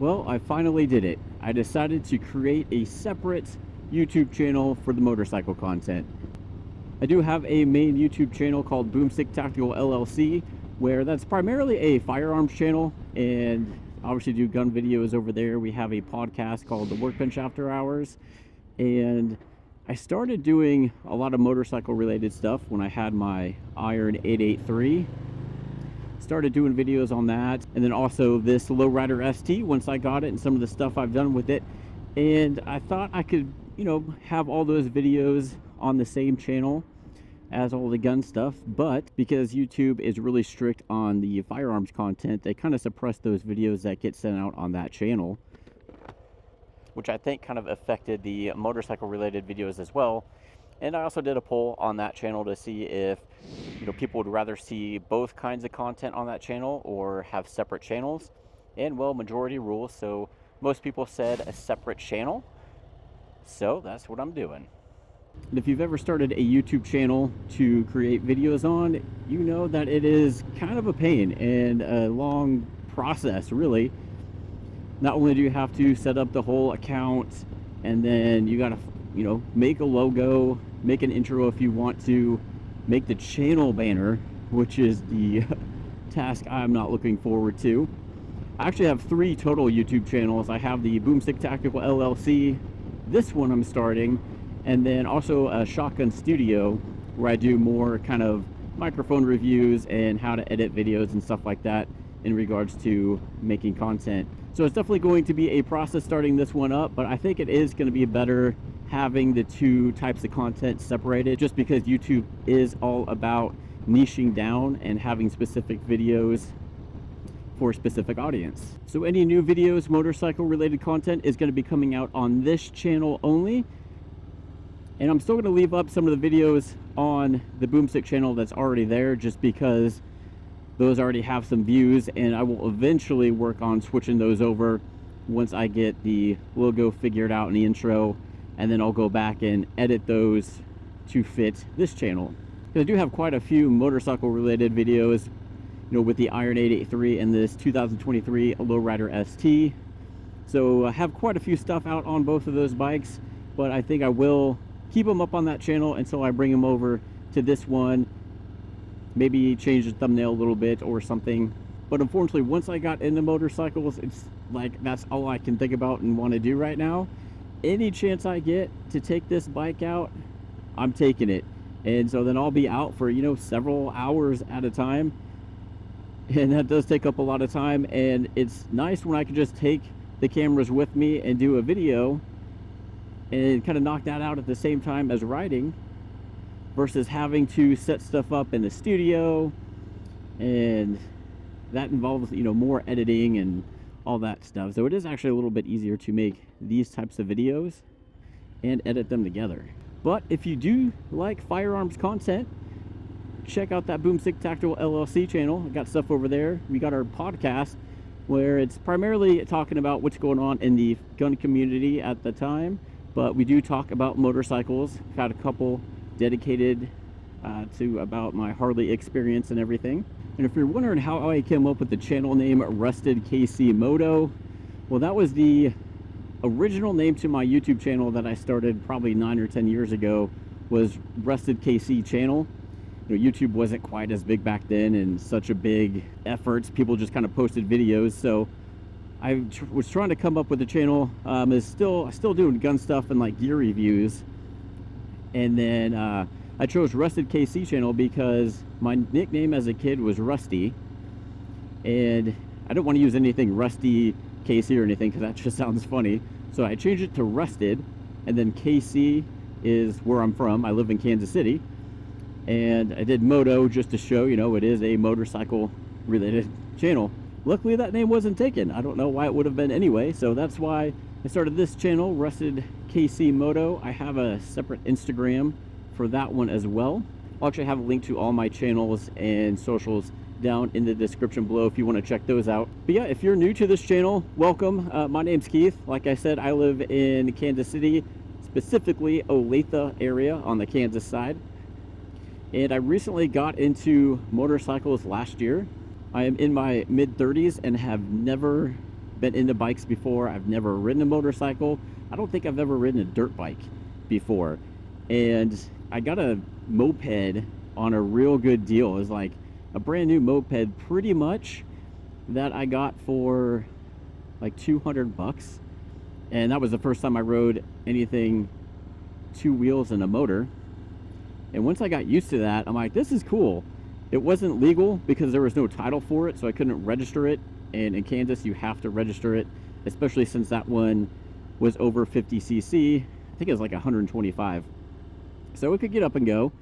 Well, I finally did it. I decided to create a separate YouTube channel for the motorcycle content. I do have a main YouTube channel called Boomstick Tactical LLC, where that's primarily a firearms channel, and obviously do gun videos over there. We have a podcast called The Workbench After Hours, and I started doing a lot of motorcycle related stuff when I had my Iron 883. Started doing videos on that, and then also this Lowrider ST once I got it, and some of the stuff I've done with it. And I thought I could, have all those videos on the same channel as all the gun stuff, but because YouTube is really strict on the firearms content, they kind of suppress those videos that get sent out on that channel, which I think kind of affected the motorcycle related videos as well. And I also did a poll on that channel to see if people would rather see both kinds of content on that channel or have separate channels. And well, majority rules, so most people said a separate channel. So that's what I'm doing. And if you've ever started a YouTube channel to create videos on, you know that it is kind of a pain and a long process, really. Not only do you have to set up the whole account, and then you gotta make a logo, make an intro if you want to, make the channel banner, which is the task I'm not looking forward to. I actually have 3 total YouTube channels. I have the Boomstick Tactical LLC, this one I'm starting, and then also a Shotgun Studio, where I do more kind of microphone reviews and how to edit videos and stuff like that in regards to making content. So it's definitely going to be a process starting this one up, but I think it is going to be better having the 2 types of content separated, just because YouTube is all about niching down and having specific videos for a specific audience. So any new videos, motorcycle related content, is going to be coming out on this channel only. And I'm still going to leave up some of the videos on the Boomstick channel that's already there, just because those already have some views, and I will eventually work on switching those over once I get the logo figured out in the intro, and then I'll go back and edit those to fit this channel. I do have quite a few motorcycle related videos, with the Iron 883 and this 2023 Lowrider ST. So I have quite a few stuff out on both of those bikes, but I think I will keep them up on that channel until I bring them over to this one. Maybe change the thumbnail a little bit or something. But unfortunately, once I got into motorcycles, it's like that's all I can think about and want to do right now. Any chance I get to take this bike out, I'm taking it. And so then I'll be out for several hours at a time, and that does take up a lot of time. And it's nice when I can just take the cameras with me and do a video and kind of knock that out at the same time as riding, versus having to set stuff up in the studio, and that involves more editing and all that stuff. So it is actually a little bit easier to make these types of videos and edit them together. But if you do like firearms content, check out that Boomstick Tactical LLC channel. I got stuff over there. We got our podcast, where it's primarily talking about what's going on in the gun community at the time, but we do talk about motorcycles. We've had a couple dedicated to about my Harley experience and everything. And if you're wondering how I came up with the channel name Rusted KC Moto, well, that was the original name to my YouTube channel that I started probably 9 or 10 years ago, was Rusted KC channel. YouTube wasn't quite as big back then, and such a big efforts. People just kind of posted videos. So I was trying to come up with a channel. Is still doing gun stuff and like gear reviews. And then I chose Rusted KC channel because my nickname as a kid was Rusty, and I don't want to use anything Rusty KC or anything because that just sounds funny. So I changed it to Rusted, and then KC is where I'm from. I live in Kansas City, and I did Moto just to show it is a motorcycle related channel. Luckily that name wasn't taken. I don't know why it would have been anyway, so that's why I started this channel, Rusted KC Moto. I have a separate Instagram for that one as well. I'll actually have a link to all my channels and socials down in the description below if you want to check those out. But yeah, if you're new to this channel, welcome. My name's Keith. Like I said, I live in Kansas City, specifically Olathe area on the Kansas side. And I recently got into motorcycles last year. I am in my mid-30s and have never been into bikes before. I've never ridden a motorcycle. I don't think I've ever ridden a dirt bike before. And I got a moped on a real good deal. It was like a brand new moped pretty much that I got for like 200 bucks. And that was the first time I rode anything two wheels and a motor. And once I got used to that, I'm like, this is cool. It wasn't legal because there was no title for it, so I couldn't register it. And in Kansas, you have to register it, especially since that one was over 50 cc. I think it was like 125. So it could get up and go.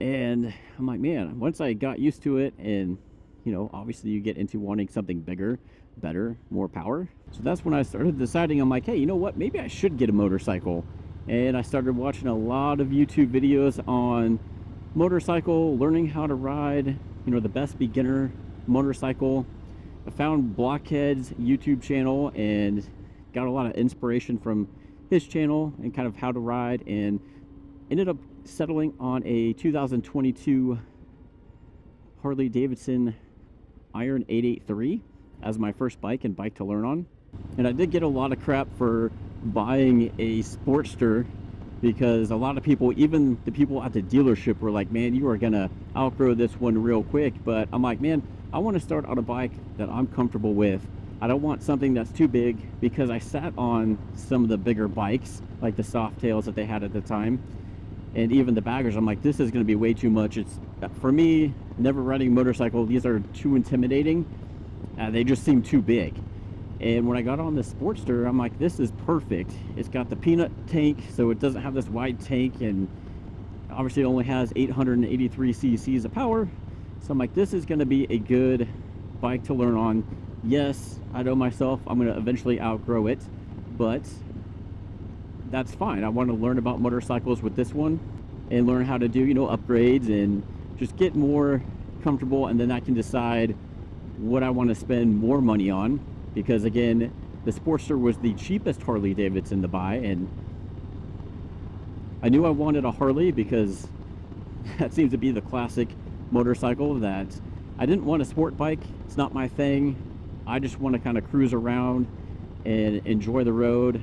And I'm like, man, once I got used to it, and you know, obviously you get into wanting something bigger, better, more power. So that's when I started deciding, I'm like, hey, you know what? Maybe I should get a motorcycle. And I started watching a lot of YouTube videos on motorcycle, learning how to ride, you know, the best beginner motorcycle. I found Blockhead's YouTube channel and got a lot of inspiration from his channel and kind of how to ride, and ended up settling on a 2022 Harley-Davidson Iron 883 as my first bike and bike to learn on. And I did get a lot of crap for buying a Sportster, because a lot of people, even the people at the dealership, were like, man, you are gonna outgrow this one real quick. But I'm like, man, I want to start on a bike that I'm comfortable with. I don't want something that's too big, because I sat on some of the bigger bikes, like the Softails that they had at the time, and even the baggers. I'm like, this is going to be way too much. It's, for me, never riding a motorcycle, these are too intimidating. They just seem too big. And when I got on the Sportster, I'm like, this is perfect. It's got the peanut tank, so it doesn't have this wide tank, and obviously it only has 883 cc's of power. So I'm like, this is going to be a good bike to learn on. Yes, I know myself, I'm going to eventually outgrow it, but that's fine. I want to learn about motorcycles with this one and learn how to do, you know, upgrades and just get more comfortable, and then I can decide what I want to spend more money on. Because again, the Sportster was the cheapest Harley-Davidson to buy, and I knew I wanted a Harley because that seems to be the classic motorcycle that I didn't want a sport bike. It's not my thing. I just want to kind of cruise around and enjoy the road.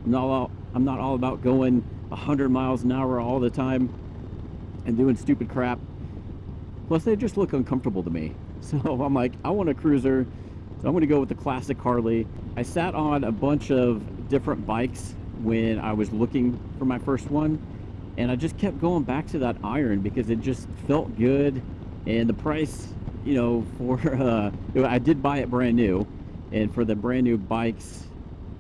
I'm not all about going 100 miles an hour all the time and doing stupid crap. Plus, they just look uncomfortable to me. So I'm like, I want a cruiser. So I'm going to go with the classic Harley. I sat on a bunch of different bikes when I was looking for my first one, and I just kept going back to that Iron because it just felt good. And the price, you know, for I did buy it brand new, and for the brand new bikes,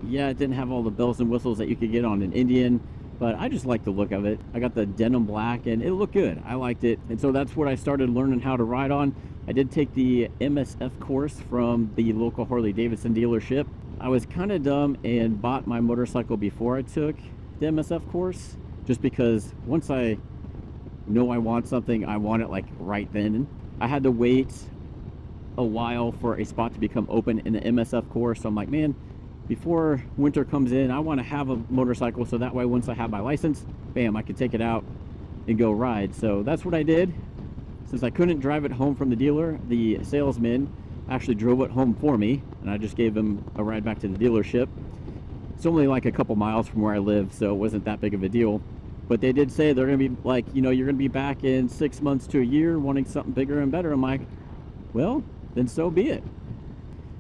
yeah, it didn't have all the bells and whistles that you could get on an Indian, but I just like the look of it. I got the denim black and it looked good. I liked it. And so that's what I started learning how to ride on. I did take the MSF course from the local Harley-Davidson dealership. I was kind of dumb and bought my motorcycle before I took the MSF course, just because once I know I want something, I want it like right then. I had to wait a while for a spot to become open in the MSF course. So I'm like, man, before winter comes in, I want to have a motorcycle, so that way once I have my license, bam, I can take it out and go ride. So that's what I did. Since I couldn't drive it home from the dealer, the salesman actually drove it home for me, and I just gave him a ride back to the dealership. It's only like a couple miles from where I live, so it wasn't that big of a deal. But they did say they're going to be like, you know, you're going to be back in 6 months to a year wanting something bigger and better. I'm like, well, then so be it.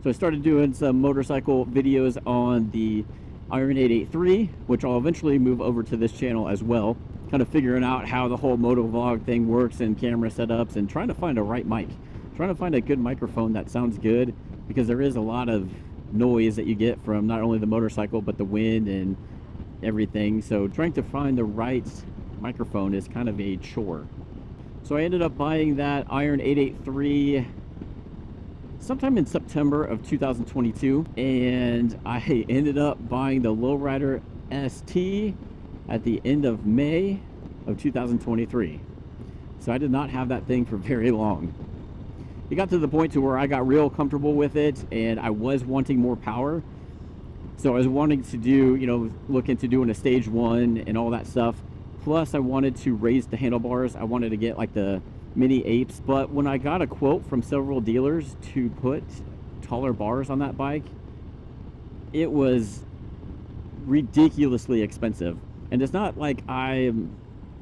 So I started doing some motorcycle videos on the Iron 883, which I'll eventually move over to this channel as well. Kind of figuring out how the whole motovlog thing works and camera setups, and trying to find a right mic. Trying to find a good microphone that sounds good, because there is a lot of noise that you get from not only the motorcycle, but the wind and everything. So trying to find the right microphone is kind of a chore. So I ended up buying that Iron 883 sometime in September of 2022, and I ended up buying the Lowrider ST at the end of May of 2023. So I did not have that thing for very long. It got to the point to where I got real comfortable with it, and I was wanting more power. So I was wanting to do, you know, look into doing a stage 1 and all that stuff. Plus I wanted to raise the handlebars. I wanted to get like the mini apes, but when I got a quote from several dealers to put taller bars on that bike, it was ridiculously expensive. And it's not like I'm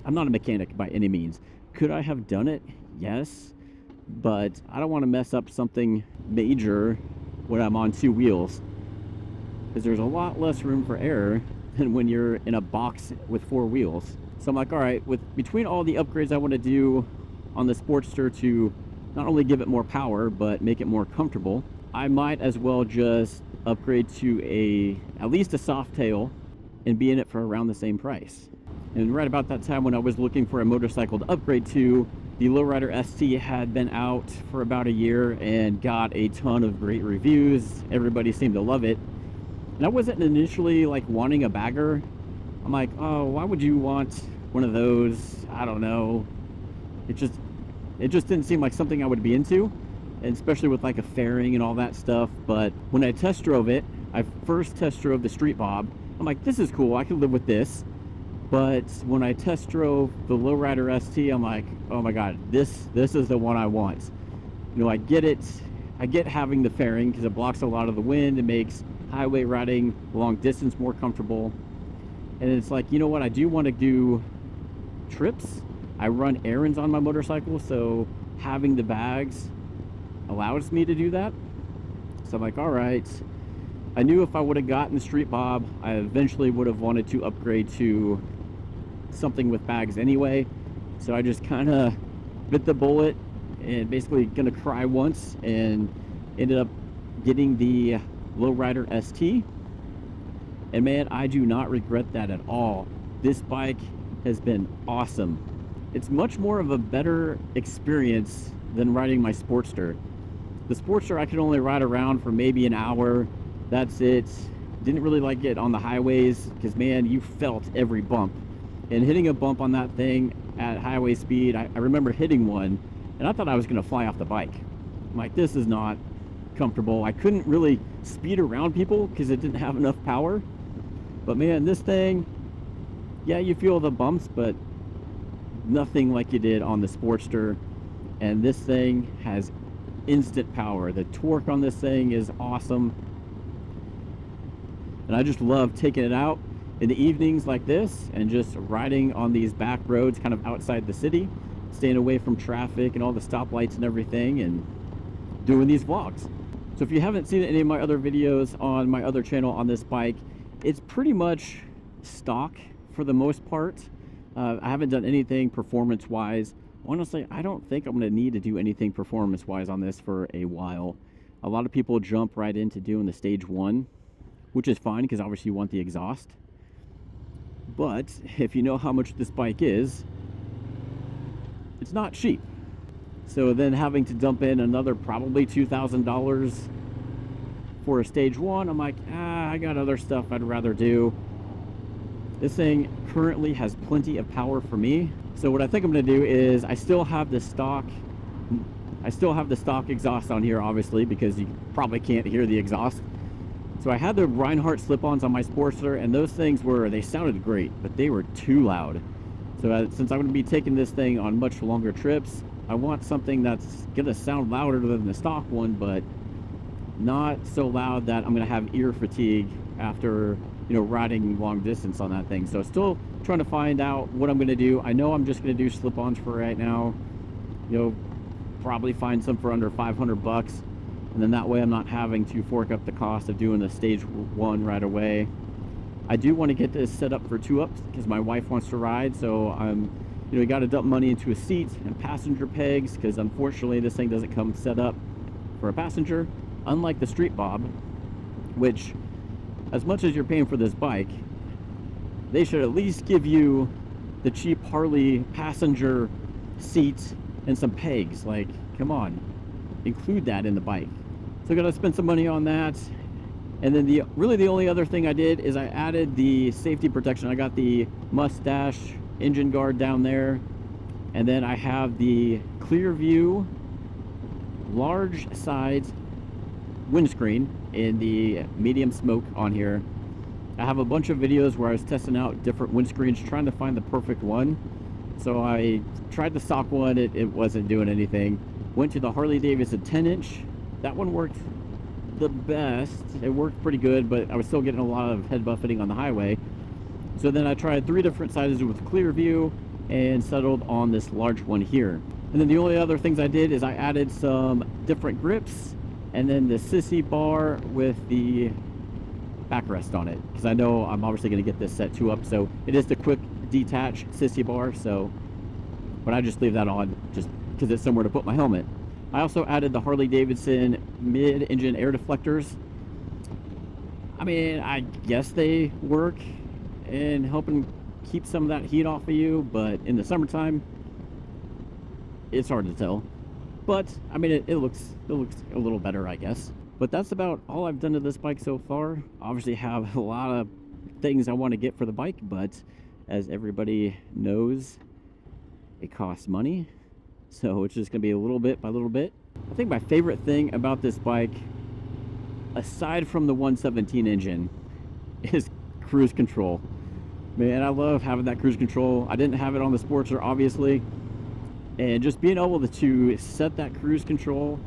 not a mechanic by any means. Could I have done it? Yes, but I don't want to mess up something major when I'm on 2 wheels, because there's a lot less room for error than when you're in a box with 4 wheels. So I'm like, all right, between all the upgrades I want to do on the Sportster to not only give it more power but make it more comfortable, I might as well just upgrade to at least a soft tail and be in it for around the same price. And right about that time when I was looking for a motorcycle to upgrade to, the Lowrider ST had been out for about a year and got a ton of great reviews. Everybody seemed to love it. And I wasn't initially like wanting a bagger. I'm like, oh, why would you want one of those? I don't know. It just didn't seem like something I would be into, and especially with like a fairing and all that stuff. But when I test drove it, I first test drove the Street Bob. I'm like, this is cool, I could live with this. But when I test drove the Lowrider ST, I'm like, oh my god, this is the one I want. You know, I get it. I get having the fairing because it blocks a lot of the wind. It makes highway riding long distance more comfortable. And it's like, you know what, I do want to do trips. I run errands on my motorcycle, so having the bags allows me to do that. So I'm like, all right. I knew if I would have gotten the Street Bob, I eventually would have wanted to upgrade to something with bags anyway. So I just kind of bit the bullet and basically gonna cry once and ended up getting the Lowrider ST. And man, I do not regret that at all. This bike has been awesome. It's much more of a better experience than riding my Sportster. The Sportster I could only ride around for maybe an hour. That's it. Didn't really like it on the highways because man, you felt every bump. And hitting a bump on that thing at highway speed, I remember hitting one and I thought I was gonna fly off the bike. I'm like, this is not comfortable. I couldn't really speed around people because it didn't have enough power. But man, this thing, yeah, you feel the bumps, but nothing like you did on the Sportster. And this thing has instant power. The torque on this thing is awesome. And I just love taking it out in the evenings like this and just riding on these back roads kind of outside the city, staying away from traffic and all the stoplights and everything, and doing these vlogs. So if you haven't seen any of my other videos on my other channel on this bike, it's pretty much stock for the most part. I haven't done anything performance-wise. Honestly, I don't think I'm going to need to do anything performance-wise on this for a while. A lot of people jump right into doing the stage 1, which is fine because obviously you want the exhaust. But if you know how much this bike is, it's not cheap. So then having to dump in another probably $2,000 for a stage 1, I'm like, I got other stuff I'd rather do. This thing currently has plenty of power for me. So what I think I'm going to do is I still have the stock exhaust on here, obviously, because you probably can't hear the exhaust. So I had the Reinhardt slip-ons on my Sportster, and those things they sounded great, but they were too loud. So since I'm going to be taking this thing on much longer trips, I want something that's going to sound louder than the stock one, but not so loud that I'm going to have ear fatigue after, you know, riding long distance on that thing. So still trying to find out what I'm going to do. I know I'm just going to do slip-ons for right now. You know, probably find some for under 500 bucks. And then that way I'm not having to fork up the cost of doing the stage 1 right away. I do want to get this set up for 2-ups because my wife wants to ride. So you got to dump money into a seat and passenger pegs because unfortunately this thing doesn't come set up for a passenger. Unlike the Street Bob, which, as much as you're paying for this bike, they should at least give you the cheap Harley passenger seat and some pegs. Like, come on, include that in the bike. So I gotta spend some money on that. And then really the only other thing I did is I added the safety protection. I got the Mustache engine guard down there, and then I have the clear view large size windscreen in the medium smoke on here. I have a bunch of videos where I was testing out different windscreens trying to find the perfect one. So I tried the stock one, it wasn't doing anything. Went to the Harley-Davidson 10-inch. That one worked the best. It worked pretty good, but I was still getting a lot of head buffeting on the highway. So then I tried 3 different sizes with clear view and settled on this large one here. And then the only other things I did is I added some different grips and then the sissy bar with the backrest on it, because I know I'm obviously going to get this set 2 up, so it is the quick detach sissy bar, so but I just leave that on just because it's somewhere to put my helmet. I also added the Harley-Davidson mid-engine air deflectors. I mean, I guess they work in helping keep some of that heat off of you, but in the summertime it's hard to tell. But I mean, it looks a little better, I guess. But that's about all I've done to this bike so far. Obviously have a lot of things I want to get for the bike, but as everybody knows, it costs money, so it's just gonna be a little bit by little bit. I think my favorite thing about this bike, aside from the 117 engine, is cruise control. Man, I love having that cruise control. I didn't have it on the Sportster, obviously, and just being able to set that cruise control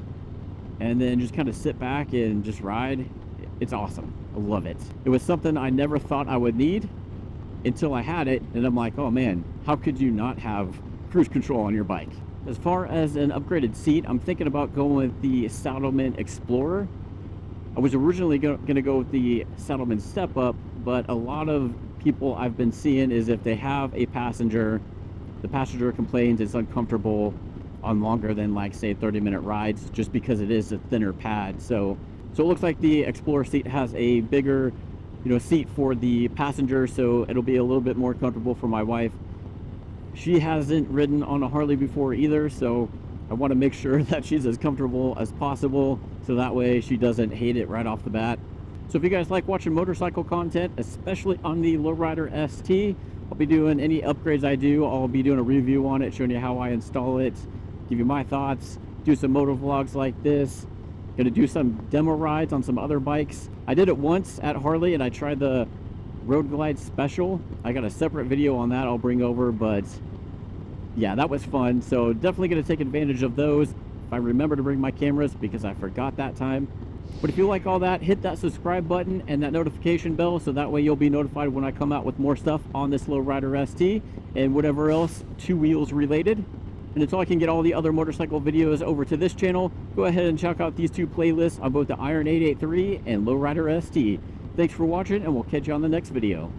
and then just kind of sit back and just ride, it's awesome. I love it. It was something I never thought I would need until I had it, and I'm like, oh man, how could you not have cruise control on your bike? As far as an upgraded seat, I'm thinking about going with the Saddlemen Explorer. I was originally going to go with the Saddlemen Step Up, but a lot of people I've been seeing is if they have a passenger, the passenger complains it's uncomfortable on longer than, like, say 30-minute rides, just because it is a thinner pad. So it looks like the Explorer seat has a bigger, seat for the passenger, so it'll be a little bit more comfortable for my wife. She hasn't ridden on a Harley before either, so I want to make sure that she's as comfortable as possible, so that way she doesn't hate it right off the bat. So if you guys like watching motorcycle content, especially on the Lowrider ST, I'll be doing any upgrades I do. I'll be doing a review on it, showing you how I install it, give you my thoughts, do some moto vlogs like this. Gonna do some demo rides on some other bikes. I did it once at Harley and I tried the Road Glide Special. I got a separate video on that I'll bring over, but yeah, that was fun. So definitely gonna take advantage of those if I remember to bring my cameras, because I forgot that time. But if you like all that, hit that subscribe button and that notification bell, so that way you'll be notified when I come out with more stuff on this Lowrider ST and whatever else 2 wheels related. And until I can get all the other motorcycle videos over to this channel, go ahead and check out these 2 playlists on both the Iron 883 and Lowrider ST. Thanks for watching, and we'll catch you on the next video.